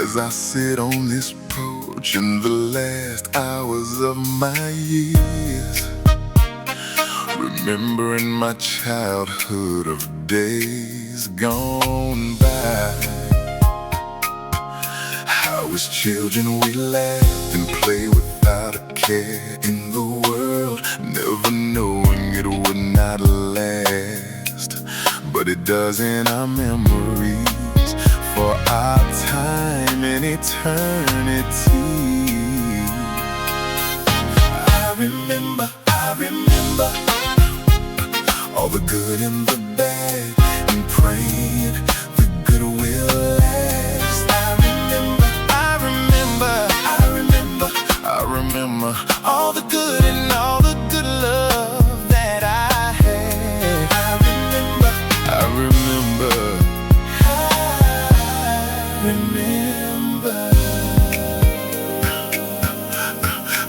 As I sit on this porch in the last hours of my years, remembering my childhood of days gone by. How as children we laughed and played without a care in the world, never knowing it would not last. But it does in our memories, for our time in eternity. I remember all the good and the bad, and praying the good will last. I remember all the good and all the good love that I had.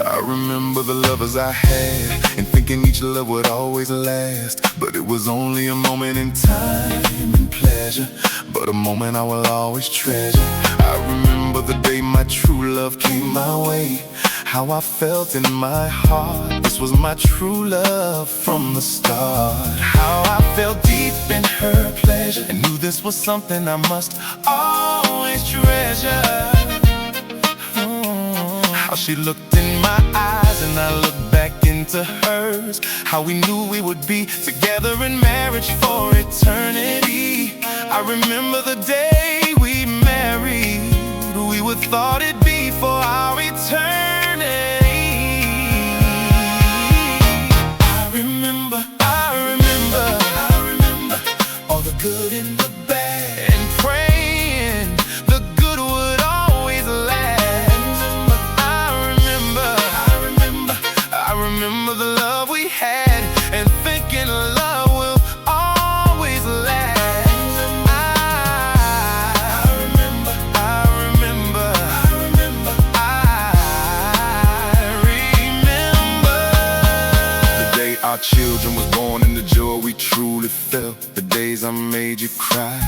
I remember the lovers I had, and thinking each love would always last. But it was only a moment in time and pleasure, but a moment I will always treasure. I remember the day my true love came my way, how I felt in my heart this was my true love from the start. How I felt deep in her pleasure, and knew this was something I must always treasure. How she looked in my eyes and I looked back into hers, how we knew we would be together in marriage for eternity. I remember the day we married, we would thought it'd be for our eternity. I remember all the good and the bad, and praying the good would always last. I remember the love we had, and thinking love will always last. I remember the day our children was born, and the joy we truly felt. The days I made you cry,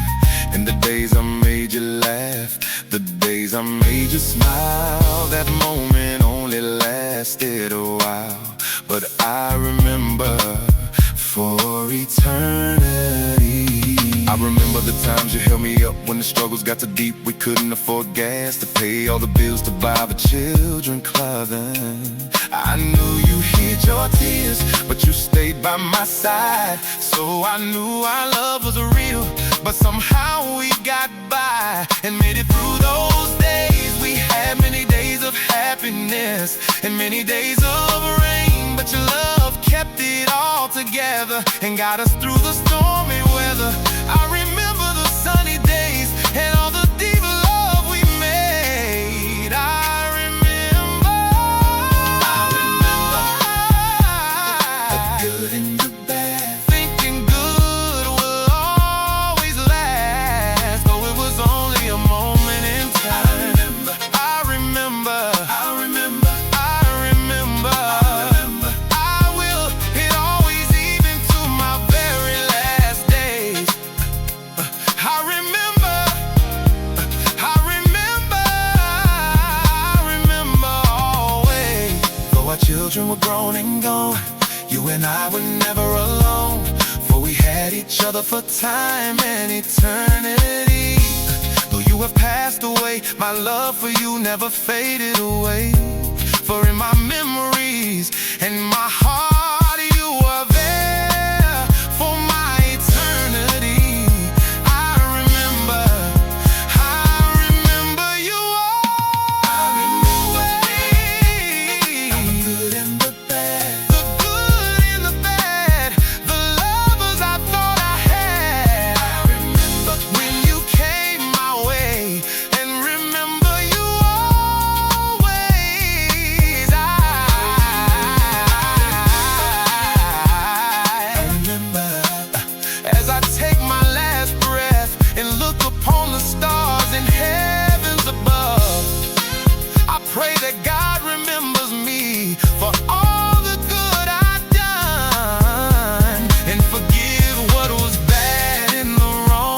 and the days I made you laugh, the days I made you smile. That moment only lasted a while, but I remember for eternity. I remember the times you held me up when the struggles got too deep. We couldn't afford gas to pay all the bills, to buy the children clothing. I knew you hid your tears, but you stayed by my side. So I knew our love was real, but somehow we got by and made it through those days. We had many days of happiness and many days of rain, but your love kept it all together and got us through the stormy weather. I remember the sunny days and all the deep love we made. I remember the good and the bad, thinking good will always last, though it was only a moment in time. I remember children were grown and gone, you and I were never alone, for we had each other for time and eternity. Though you have passed away, my love for you never faded away. For in my memories and my heart, you are there for my eternity. I remember you all. I remember the good and the bad, the lovers I thought I had. I remember when you came my way, and remember you always. I remember as I take my last breath and look upon the stars in heavens above. I pray that God remembers me for all the good I've done, and forgive what was bad and the wrong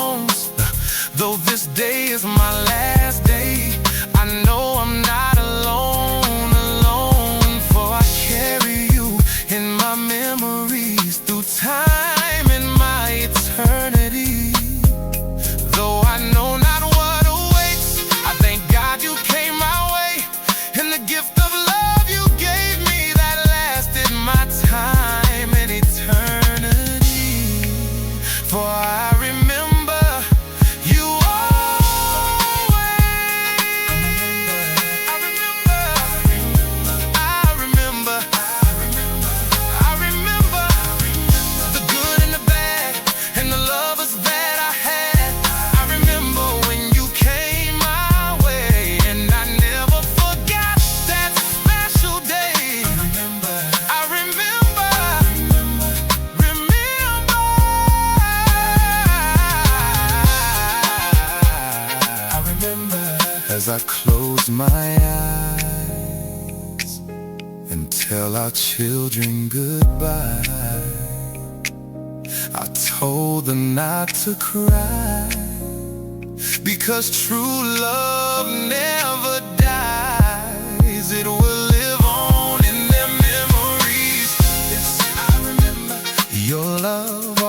As I close my eyes and tell our children goodbye, I told them not to cry, because true love never dies. It will live on in their memories. Yes, I remember your love